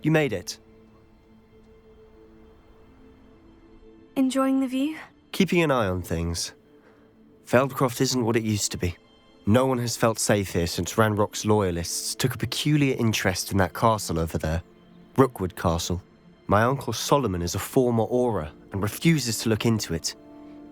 You made it. Enjoying the view? Keeping an eye on things. Feldcroft isn't what it used to be. No one has felt safe here since Ranrock's loyalists took a peculiar interest in that castle over there. Rookwood Castle. My uncle Solomon is a former Auror and refuses to look into it,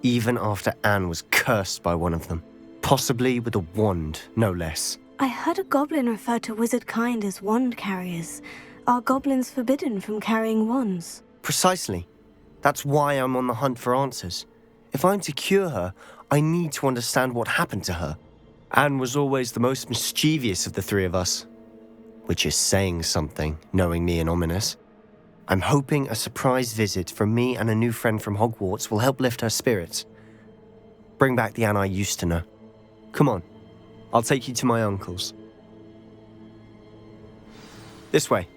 even after Anne was cursed by one of them. Possibly with a wand, no less. I heard a goblin refer to wizard kind as wand carriers. Are goblins forbidden from carrying wands? Precisely. That's why I'm on the hunt for answers. If I'm to cure her, I need to understand what happened to her. Anne was always the most mischievous of the three of us. Which is saying something, knowing me and Ominous. I'm hoping a surprise visit from me and a new friend from Hogwarts will help lift her spirits. Bring back the Anne I used to know. Come on, I'll take you to my uncle's. This way.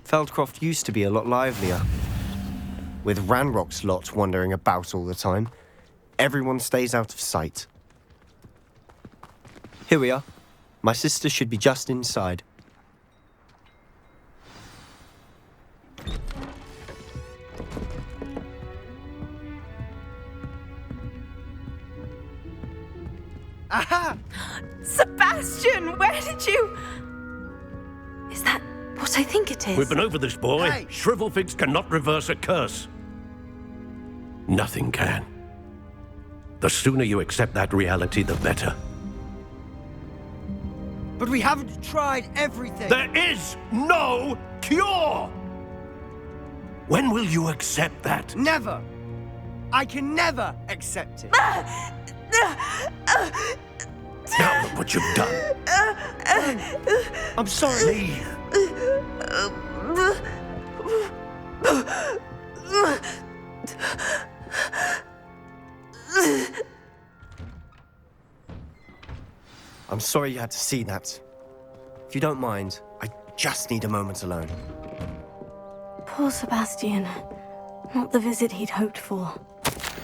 Feldcroft used to be a lot livelier. With Ranrock's lot wandering about all the time, everyone stays out of sight. Here we are. My sister should be just inside. Aha! Sebastian, where did you... Is that what I think it is? We've been over this, boy. Hey! Shrivelfigs cannot reverse a curse. Nothing can. The sooner you accept that reality, the better. But we haven't tried everything. There is no cure! When will you accept that? Never. I can never accept it. Now look what you've done. I'm sorry. Leave. I'm sorry you had to see that. If you don't mind, I just need a moment alone. Poor Sebastian. Not the visit he'd hoped for.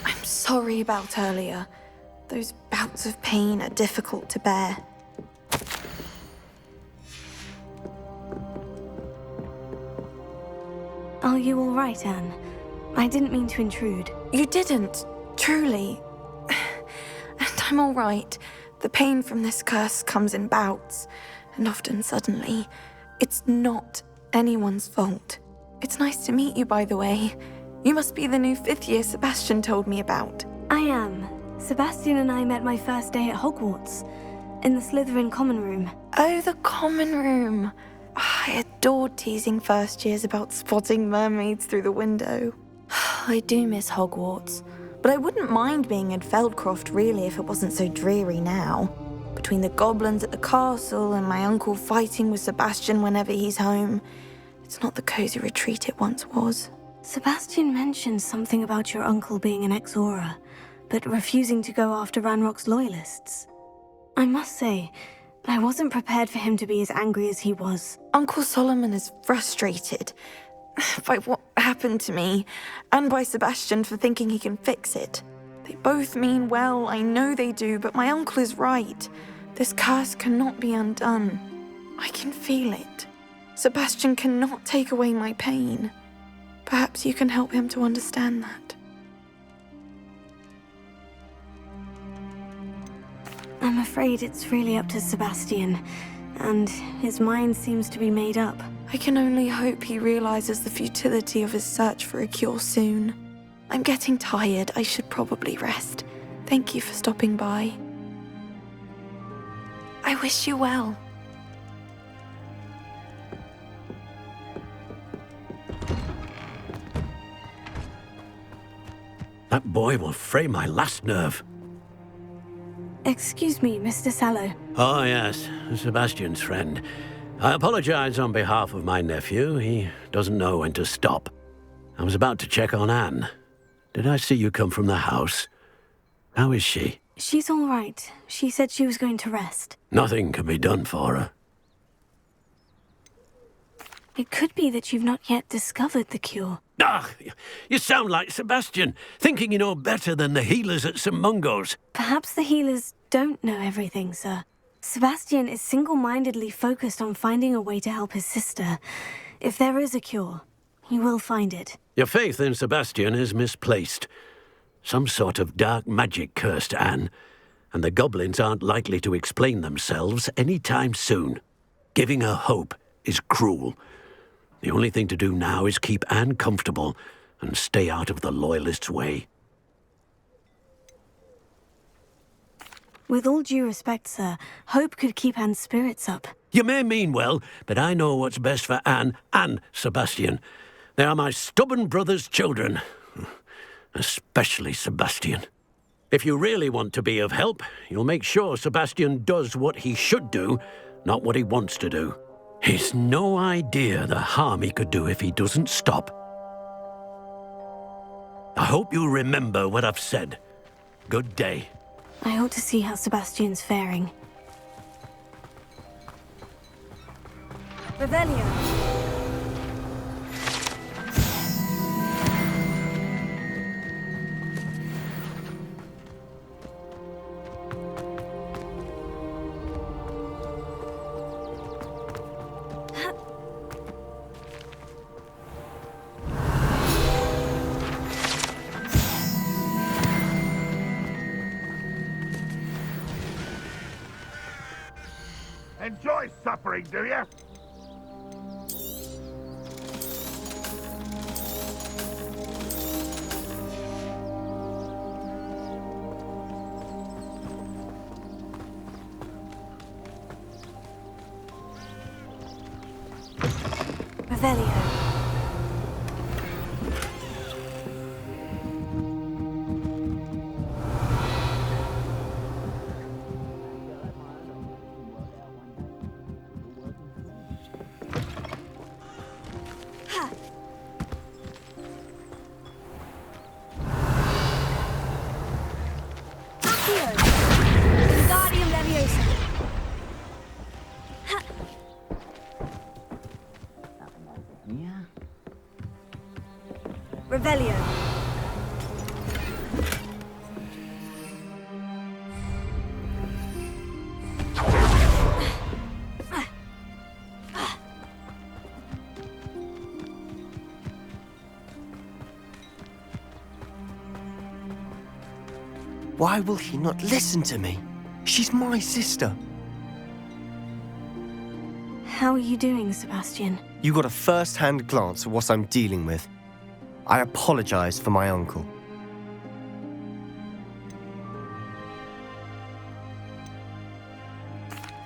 I'm sorry about earlier. Those bouts of pain are difficult to bear. Are you all right, Anne? I didn't mean to intrude. You didn't, truly. And I'm all right. The pain from this curse comes in bouts, and often suddenly. It's not anyone's fault. It's nice to meet you, by the way. You must be the new 5th year Sebastian told me about. I am. Sebastian and I met my first day at Hogwarts, in the Slytherin common room. Oh, the common room. I adored teasing first years about spotting mermaids through the window. I do miss Hogwarts, but I wouldn't mind being in Feldcroft really if it wasn't so dreary now. Between the goblins at the castle and my uncle fighting with Sebastian whenever he's home, it's not the cozy retreat it once was. Sebastian mentioned something about your uncle being an ex-Auror, but refusing to go after Ranrock's loyalists. I must say, I wasn't prepared for him to be as angry as he was. Uncle Solomon is frustrated by what happened to me, and by Sebastian for thinking he can fix it. They both mean well, I know they do, but my uncle is right. This curse cannot be undone. I can feel it. Sebastian cannot take away my pain. Perhaps you can help him to understand that. I'm afraid it's really up to Sebastian, and his mind seems to be made up. I can only hope he realizes the futility of his search for a cure soon. I'm getting tired. I should probably rest. Thank you for stopping by. I wish you well. That boy will fray my last nerve. Excuse me, Mr. Sallow. Oh, yes, Sebastian's friend. I apologize on behalf of my nephew. He doesn't know when to stop. I was about to check on Anne. Did I see you come from the house? How is she? She's all right. She said she was going to rest. Nothing can be done for her. It could be that you've not yet discovered the cure. Ah, you sound like Sebastian, thinking you know better than the healers at St. Mungo's. Perhaps the healers don't know everything, sir. Sebastian is single-mindedly focused on finding a way to help his sister. If there is a cure, he will find it. Your faith in Sebastian is misplaced. Some sort of dark magic cursed Anne, and the goblins aren't likely to explain themselves any time soon. Giving her hope is cruel. The only thing to do now is keep Anne comfortable and stay out of the Loyalists' way. With all due respect, sir, hope could keep Anne's spirits up. You may mean well, but I know what's best for Anne and Sebastian. They are my stubborn brother's children. Especially Sebastian. If you really want to be of help, you'll make sure Sebastian does what he should do, not what he wants to do. He's no idea the harm he could do if he doesn't stop. I hope you'll remember what I've said. Good day. I ought to see how Sebastian's faring. Revelio. Enjoy suffering, do you? Revelio. Revelio. Why will he not listen to me? She's my sister. How are you doing, Sebastian? You got a first-hand glance at what I'm dealing with. I apologize for my uncle.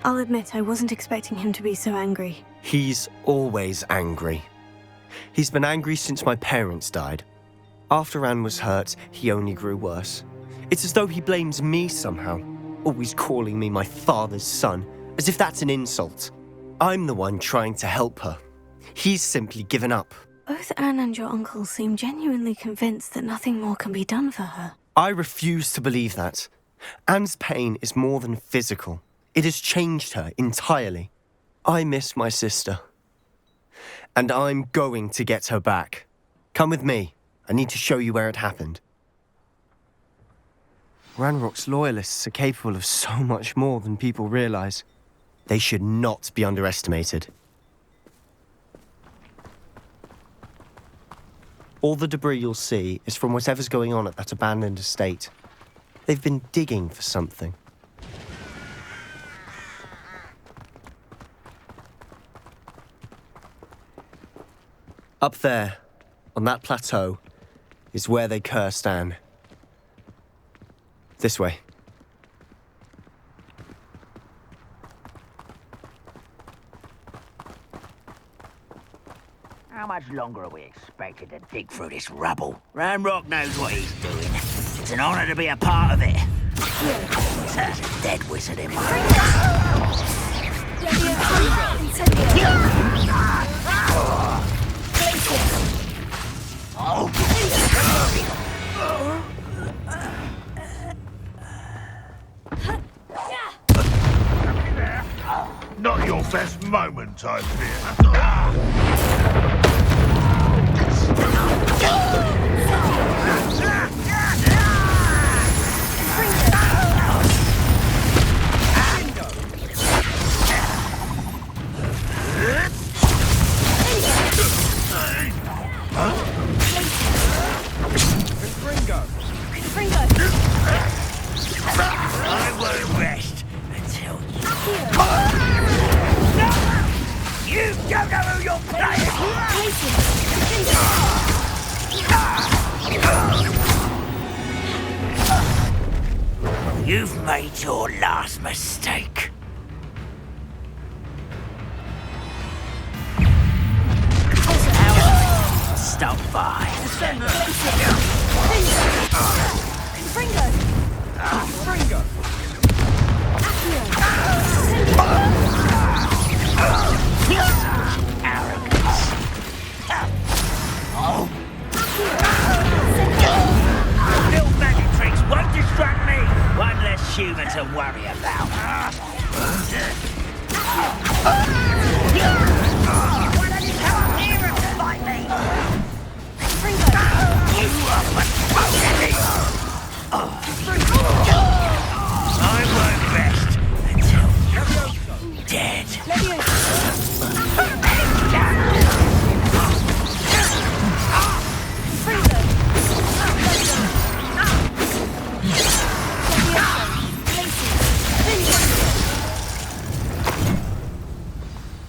I'll admit I wasn't expecting him to be so angry. He's always angry. He's been angry since my parents died. After Anne was hurt, he only grew worse. It's as though he blames me somehow, always calling me my father's son, as if that's an insult. I'm the one trying to help her. He's simply given up. Both Anne and your uncle seem genuinely convinced that nothing more can be done for her. I refuse to believe that. Anne's pain is more than physical. It has changed her entirely. I miss my sister. And I'm going to get her back. Come with me. I need to show you where it happened. Ranrock's loyalists are capable of so much more than people realize. They should not be underestimated. All the debris you'll see is from whatever's going on at that abandoned estate. They've been digging for something. Up there, on that plateau, is where they cursed Anne. This way. How much longer are we expected to dig through this rubble? Ranrock knows what he's doing. It's an honor to be a part of it. There's a dead wizard in my Not your best moment, I fear. You've made your last mistake. Stop by. Little magic tricks won't distract me. One less human to worry about. Why don't you come up here and fight me? You are pathetic. I work best until you're dead.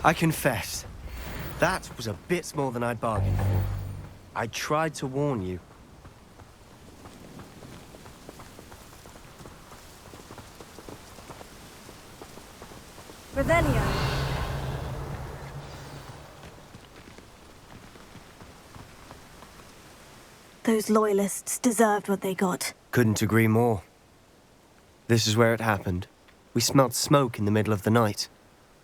I confess, that was a bit more than I'd bargained for. I tried to warn you. Revelio. Those loyalists deserved what they got. Couldn't agree more. This is where it happened. We smelled smoke in the middle of the night.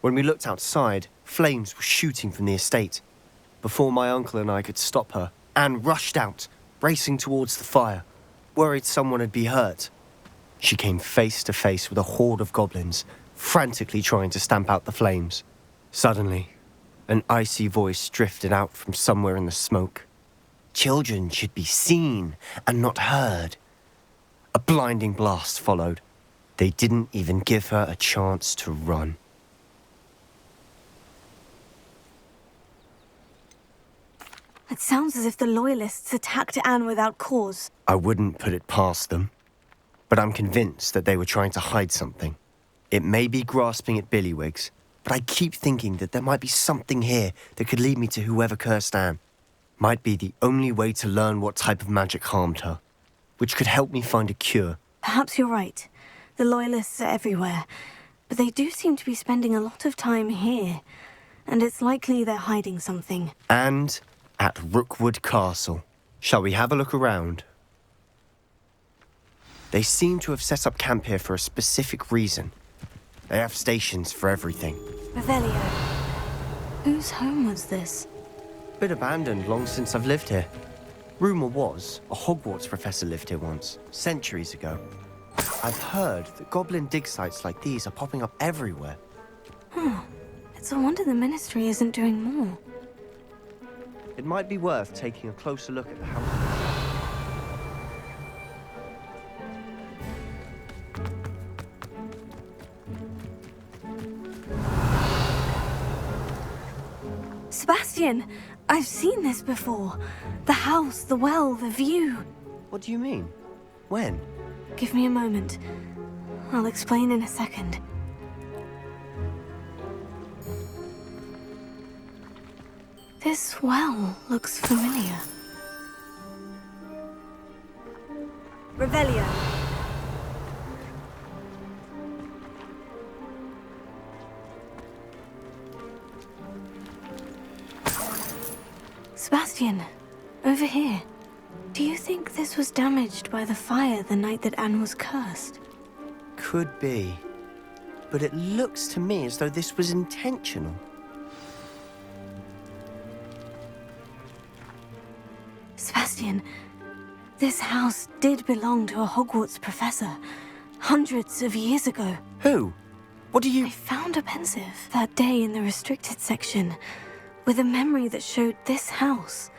When we looked outside, flames were shooting from the estate. Before my uncle and I could stop her, Anne rushed out, racing towards the fire, worried someone had been hurt. She came face to face with a horde of goblins, frantically trying to stamp out the flames. Suddenly, an icy voice drifted out from somewhere in the smoke. Children should be seen and not heard. A blinding blast followed. They didn't even give her a chance to run. It sounds as if the Loyalists attacked Anne without cause. I wouldn't put it past them, but I'm convinced that they were trying to hide something. It may be grasping at Billywigs, but I keep thinking that there might be something here that could lead me to whoever cursed Anne. Might be the only way to learn what type of magic harmed her, which could help me find a cure. Perhaps you're right. The Loyalists are everywhere, but they do seem to be spending a lot of time here, and it's likely they're hiding something. And at Rookwood Castle. Shall we have a look around? They seem to have set up camp here for a specific reason. They have stations for everything. Revelio. Whose home was this? Been abandoned long since I've lived here. Rumour was, a Hogwarts professor lived here once, centuries ago. I've heard that goblin dig sites like these are popping up everywhere. It's a wonder the Ministry isn't doing more. It might be worth taking a closer look at the house. Sebastian! I've seen this before. The house, the well, the view. What do you mean? When? Give me a moment. I'll explain in a second. This well looks familiar. Revelio. Sebastian, over here. Do you think this was damaged by the fire the night that Anne was cursed? Could be. But it looks to me as though this was intentional. Sebastian, this house did belong to a Hogwarts professor, hundreds of years ago. Who? What do you... I found a pensive that day in the restricted section, with a memory that showed this house.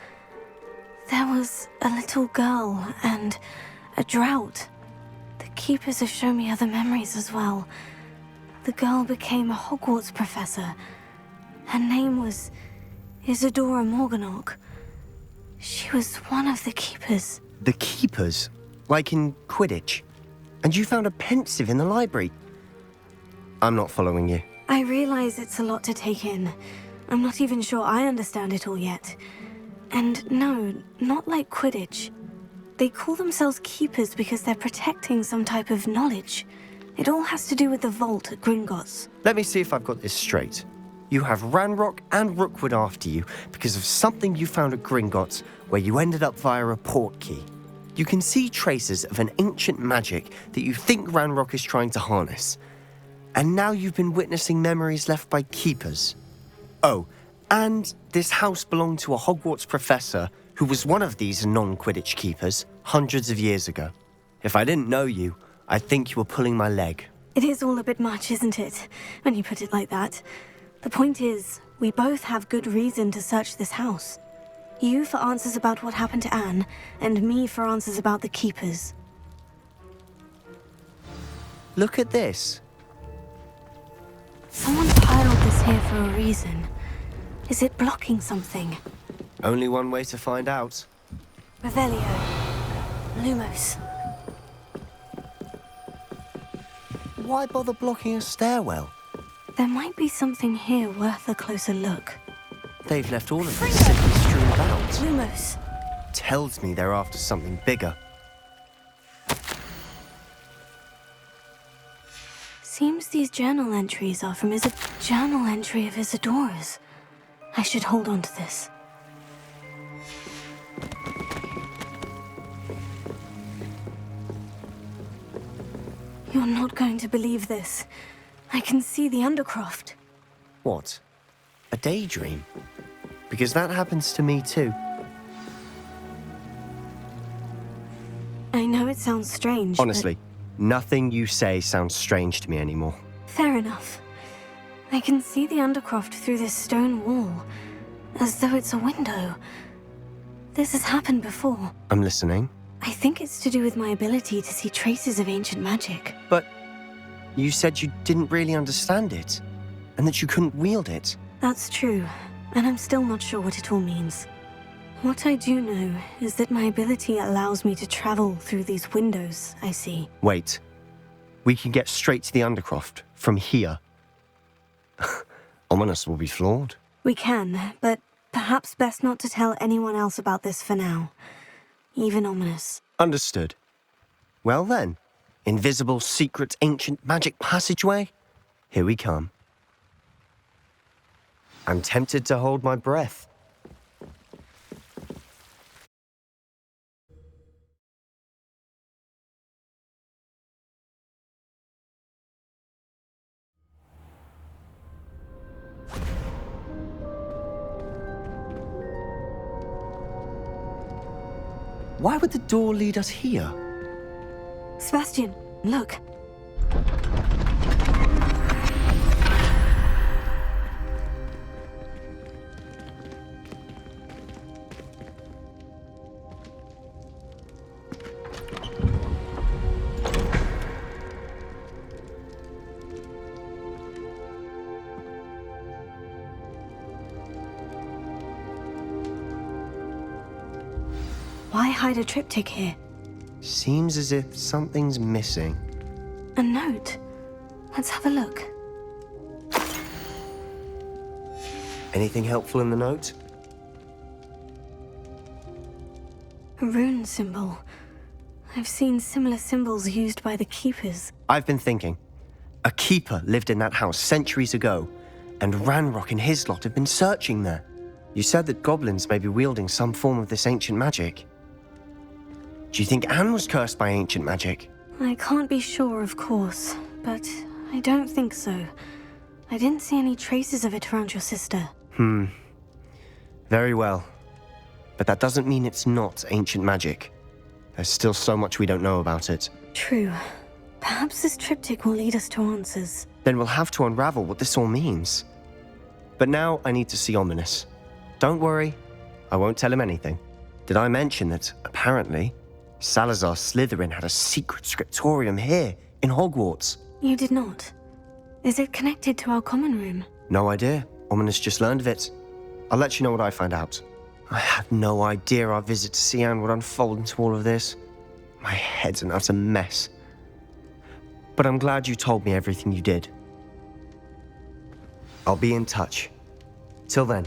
There was a little girl and a drought. The keepers have shown me other memories as well. The girl became a Hogwarts professor. Her name was Isadora Morganach. She was one of the keepers. The keepers? Like in Quidditch? And you found a pensive in the library? I'm not following you. I realize it's a lot to take in. I'm not even sure I understand it all yet. And no, not like Quidditch. They call themselves keepers because they're protecting some type of knowledge. It all has to do with the vault at Gringotts. Let me see if I've got this straight. You have Ranrock and Rookwood after you because of something you found at Gringotts where you ended up via a port key. You can see traces of an ancient magic that you think Ranrock is trying to harness. And now you've been witnessing memories left by keepers. Oh, and this house belonged to a Hogwarts professor who was one of these non-Quidditch keepers hundreds of years ago. If I didn't know you, I'd think you were pulling my leg. It is all a bit much, isn't it, when you put it like that? The point is, we both have good reason to search this house. You for answers about what happened to Anne, and me for answers about the keepers. Look at this. Someone piled this here for a reason. Is it blocking something? Only one way to find out. Revelio. Lumos. Why bother blocking a stairwell? There might be something here worth a closer look. They've left all of this simply strewn about. Lumos. Tells me they're after something bigger. Seems these journal entries are from journal entry of Isadora's. I should hold on to this. You're not going to believe this. I can see the Undercroft. What? A daydream? Because that happens to me too. I know it sounds strange, Honestly, nothing you say sounds strange to me anymore. Fair enough. I can see the Undercroft through this stone wall, as though it's a window. This has happened before. I'm listening. I think it's to do with my ability to see traces of ancient magic. But you said you didn't really understand it, and that you couldn't wield it. That's true, and I'm still not sure what it all means. What I do know is that my ability allows me to travel through these windows I see. Wait. We can get straight to the Undercroft from here. Ominous will be floored. We can, but perhaps best not to tell anyone else about this for now. Even Ominous. Understood. Well then, invisible, secret, ancient magic passageway? Here we come. I'm tempted to hold my breath. Why would the door lead us here? Sebastian, look. Why hide a triptych here? Seems as if something's missing. A note. Let's have a look. Anything helpful in the note? A rune symbol. I've seen similar symbols used by the keepers. I've been thinking. A keeper lived in that house centuries ago, and Ranrock and his lot have been searching there. You said that goblins may be wielding some form of this ancient magic. Do you think Anne was cursed by ancient magic? I can't be sure, of course, but I don't think so. I didn't see any traces of it around your sister. Very well. But that doesn't mean it's not ancient magic. There's still so much we don't know about it. True. Perhaps this triptych will lead us to answers. Then we'll have to unravel what this all means. But now I need to see Ominous. Don't worry, I won't tell him anything. Did I mention that, apparently, Salazar Slytherin had a secret scriptorium here in Hogwarts? You did not. Is it connected to our common room? No idea. Ominous just learned of it. I'll let you know what I find out. I had no idea our visit to see Anne would unfold into all of this. My head's an utter mess. But I'm glad you told me everything you did. I'll be in touch. Till then.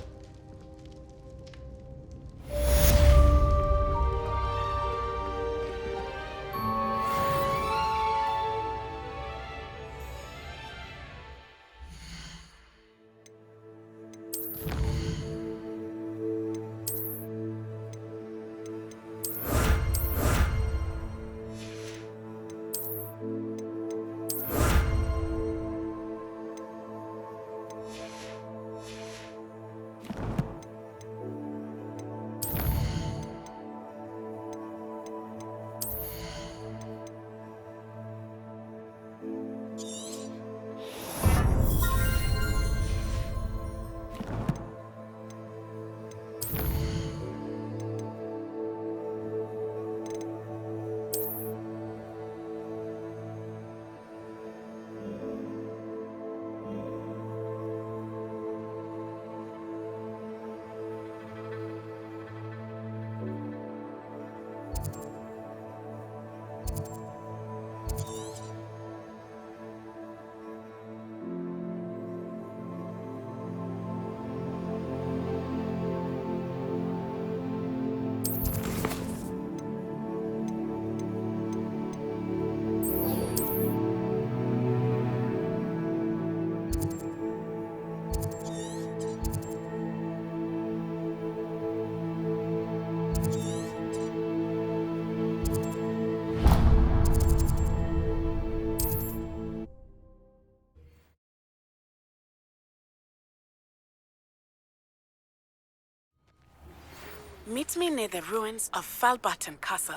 Meet me near the ruins of Falbaton Castle.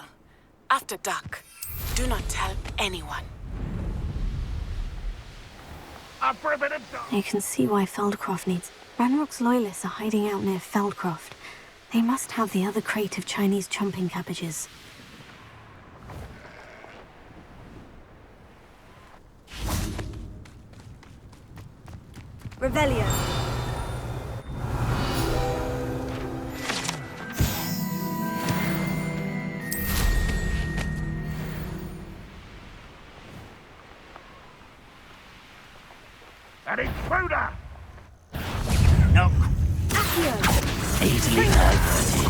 After dark. Do not tell anyone. Up for a bit of dog. You can see why Feldcroft needs... Ranrock's loyalists are hiding out near Feldcroft. They must have the other crate of Chinese chomping cabbages. Revelio. An intruder! Knock. Accio. Easily diverted.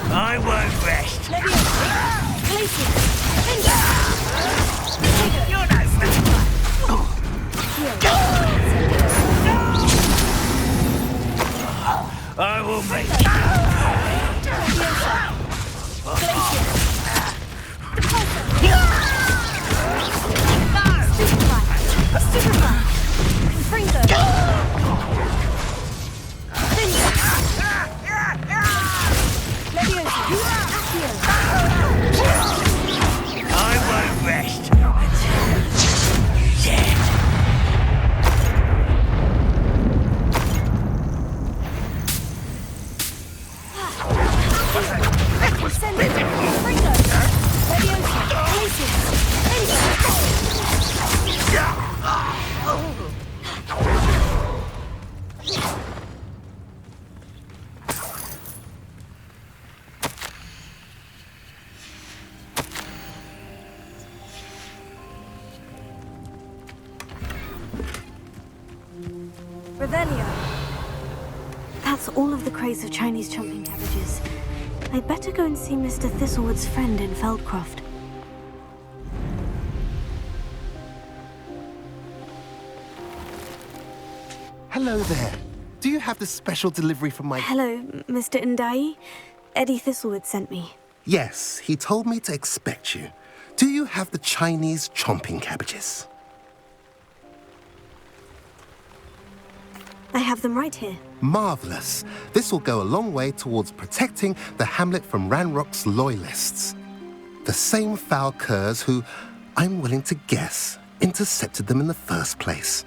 I won't rest. You're no I will make I won't rest. Dead. Revelio. That's all of the crates of Chinese chomping cabbages. I'd better go and see Mr. Thistlewood's friend in Feldcroft. Hello there. Do you have the special delivery from my... Hello, Mr. Ndai. Eddie Thistlewood sent me. Yes, he told me to expect you. Do you have the Chinese chomping cabbages? I have them right here. Marvelous. This will go a long way towards protecting the hamlet from Ranrock's loyalists. The same foul curs who, I'm willing to guess, intercepted them in the first place,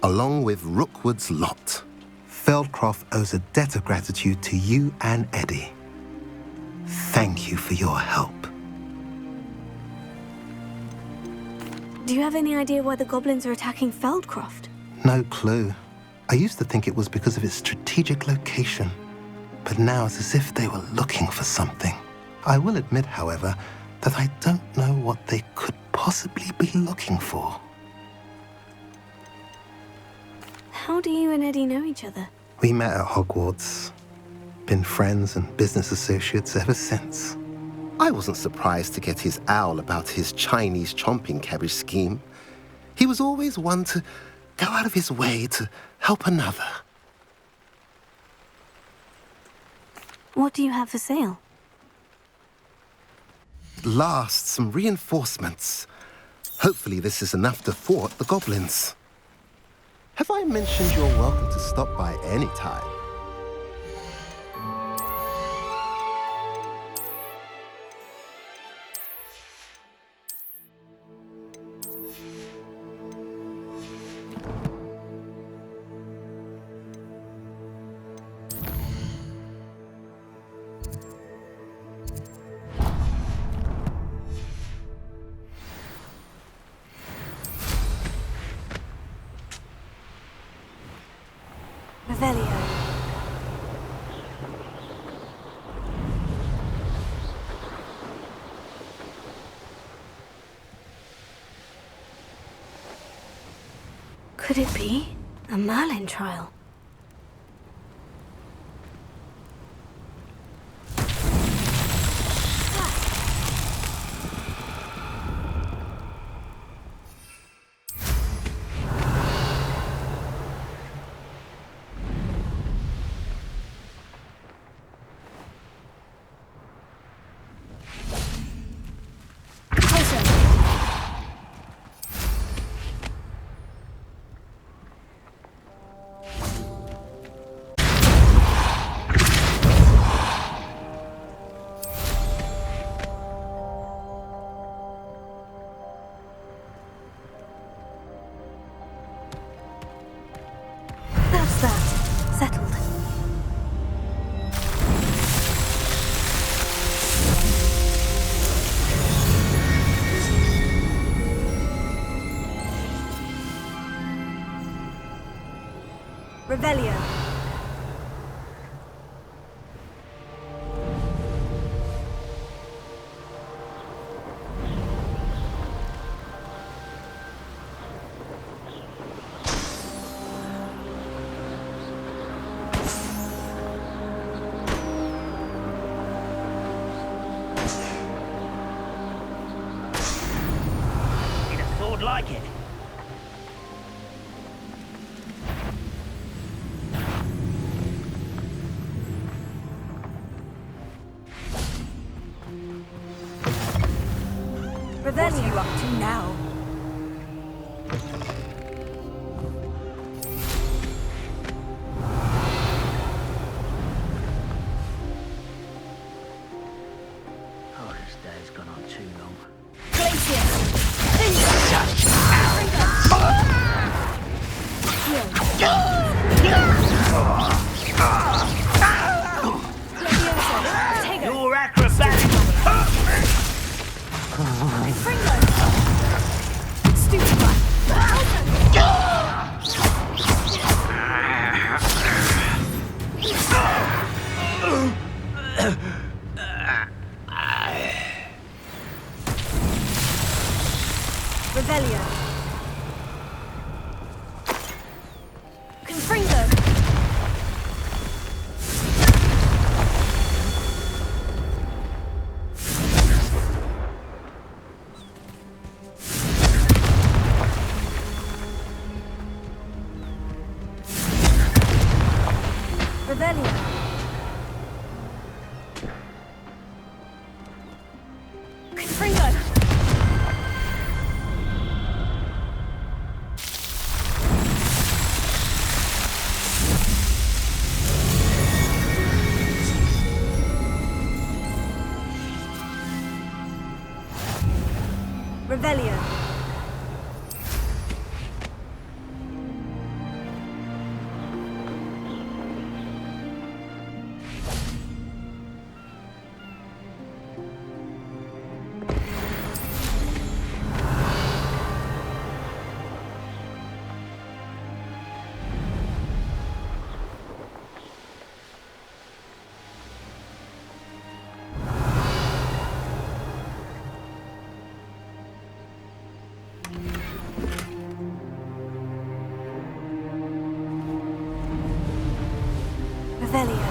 along with Rookwood's lot. Feldcroft owes a debt of gratitude to you and Eddie. Thank you for your help. Do you have any idea why the goblins are attacking Feldcroft? No clue. I used to think it was because of its strategic location, but now it's as if they were looking for something. I will admit, however, that I don't know what they could possibly be looking for. How do you and Eddie know each other? We met at Hogwarts. Been friends and business associates ever since. I wasn't surprised to get his owl about his Chinese chomping cabbage scheme. He was always one to go out of his way to help another. What do you have for sale? Last, some reinforcements. Hopefully this is enough to thwart the goblins. Have I mentioned you're welcome to stop by any time? Revelio. Could it be a Merlin trial? Revelio. Need a sword like it. What are you up to now? Oh, this day's gone on too long. You're acrobatic. Revelio. Confringo. Revelio. Confringo. Revelio. Revelio.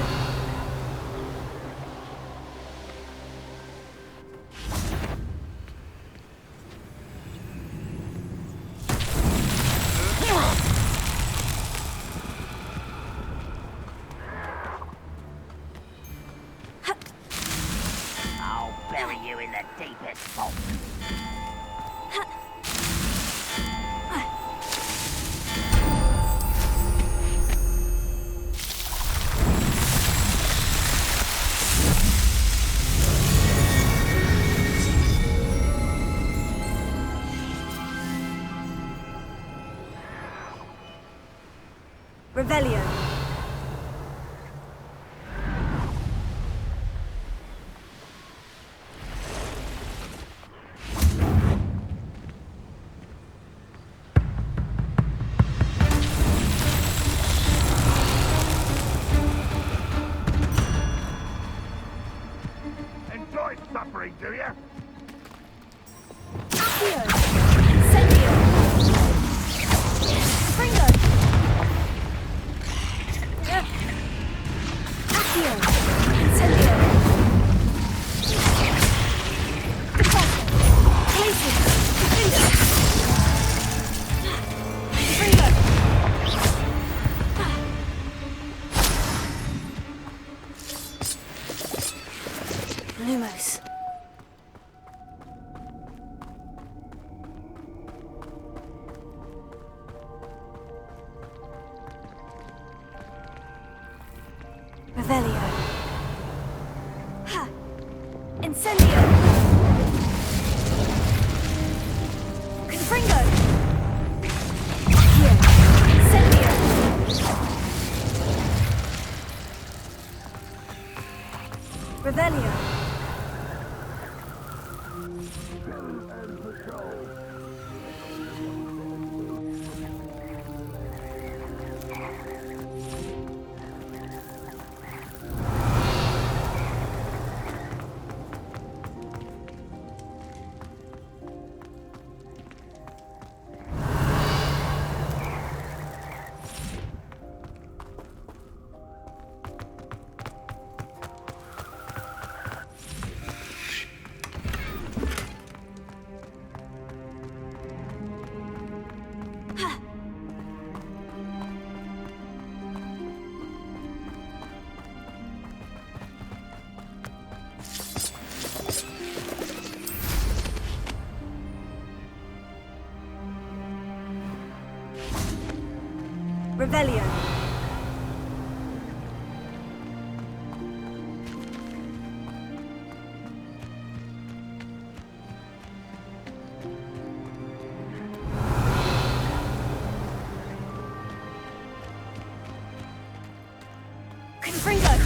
I'll bury you in the deepest vault. Revelio. Enjoy suffering, do you? Accio. Incendio. Confringo. Accio. Incendio. Defaulto. Glacius. Confringo. Confringo. Lumos. Revelio. Ha! Incendio. Confringo. Accio. Incendio. Revelio. Revelio. Confringo.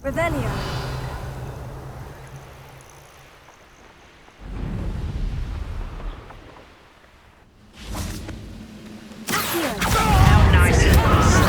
Revelio. How nice is this?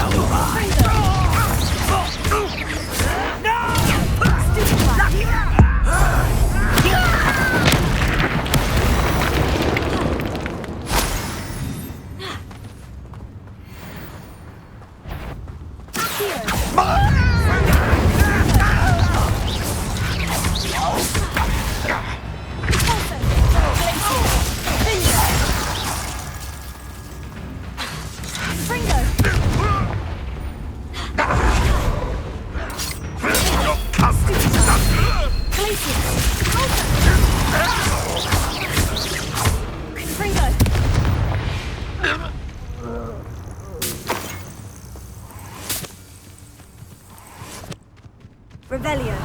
Revelio.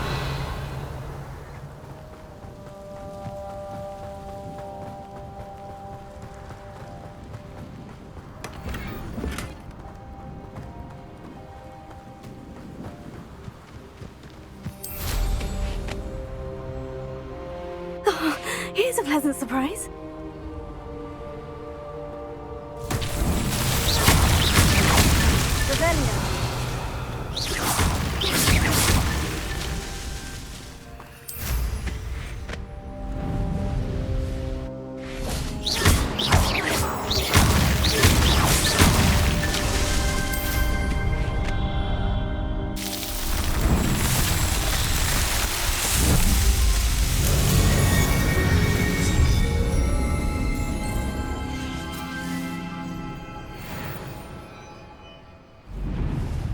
Oh, here's a pleasant surprise. Revelio.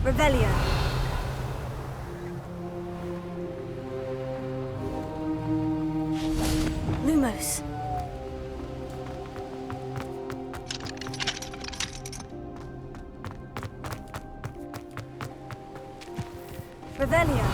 Revelio. Lumos. Revelio.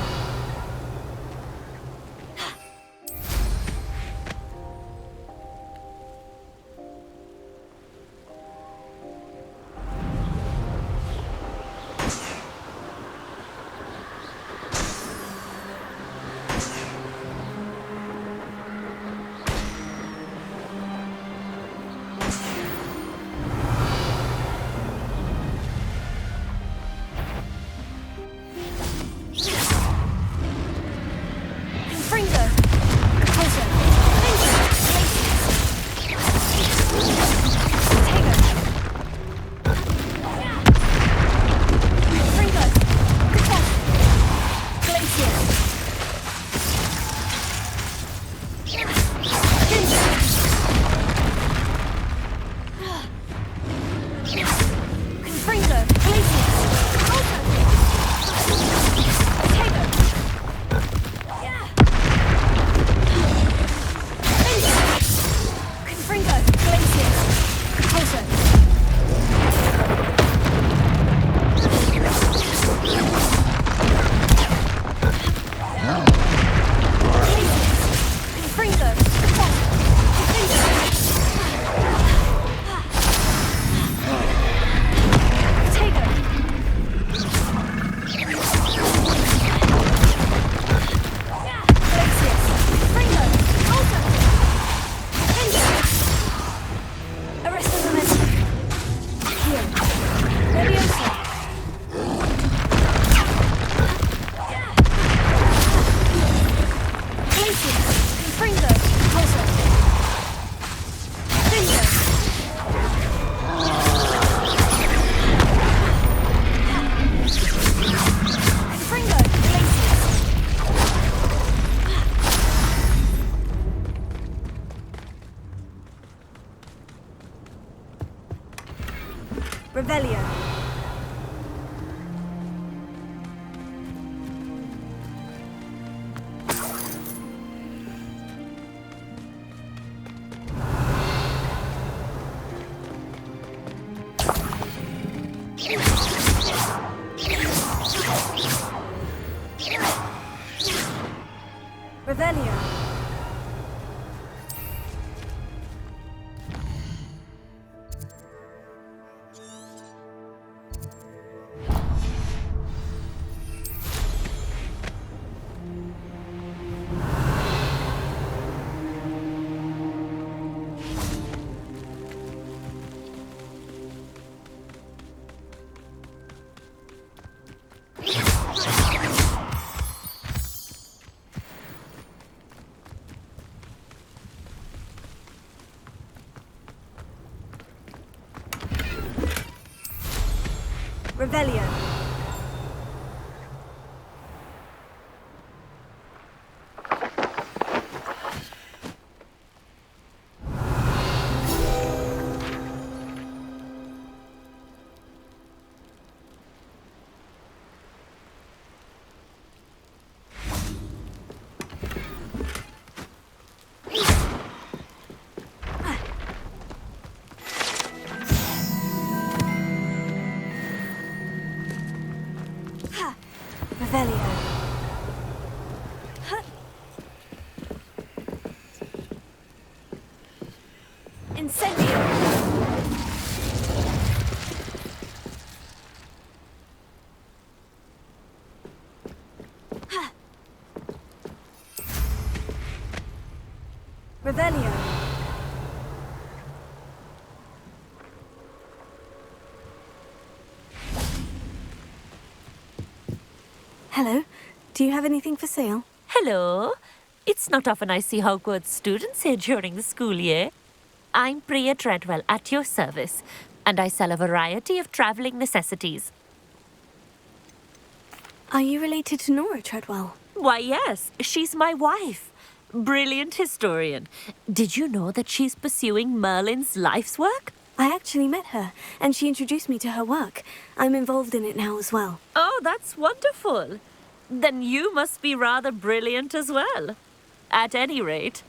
Revelio. Revelio. Revelio. Revelio. Incendio. Revelio. Hello. Do you have anything for sale? Hello. It's not often I see Hogwarts students here during the school year. I'm Priya Treadwell at your service, and I sell a variety of travelling necessities. Are you related to Nora Treadwell? Why, yes. She's my wife. Brilliant historian. Did you know that she's pursuing Merlin's life's work? I actually met her, and she introduced me to her work. I'm involved in it now as well. Oh, that's wonderful. Then you must be rather brilliant as well. At any rate,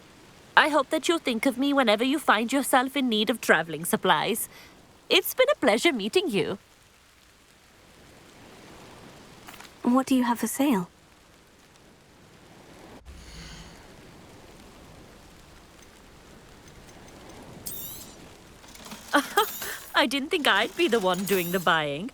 I hope that you'll think of me whenever you find yourself in need of travelling supplies. It's been a pleasure meeting you. What do you have for sale? I didn't think I'd be the one doing the buying.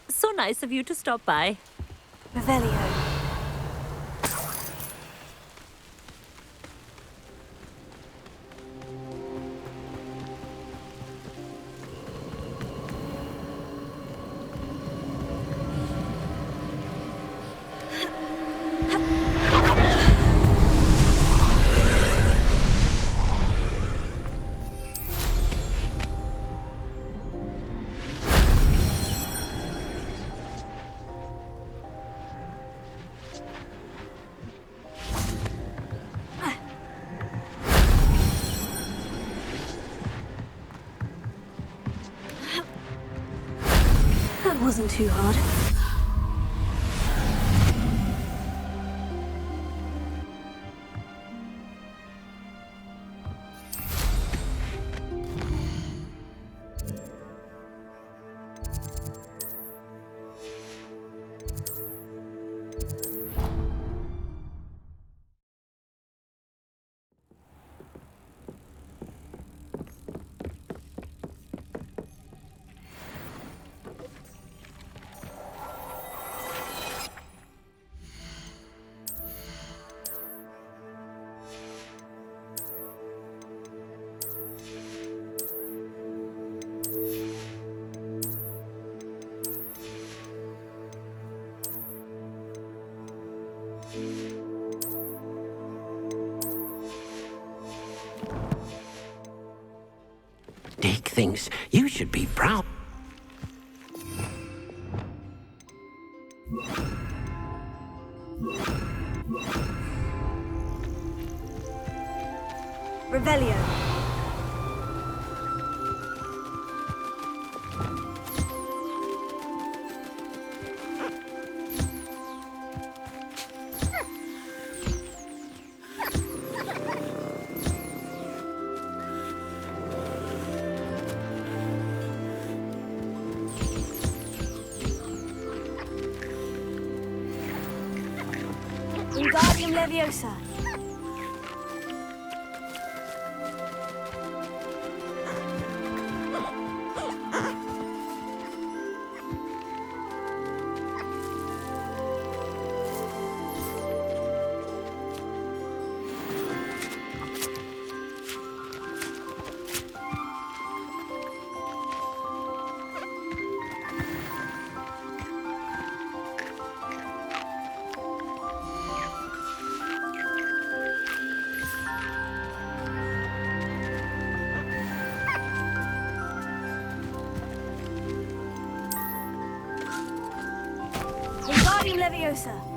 So nice of you to stop by. Revelio. That wasn't too hard. Dick thinks you should be proud. Revelio. Wingardium Leviosa. Wingardium Leviosa.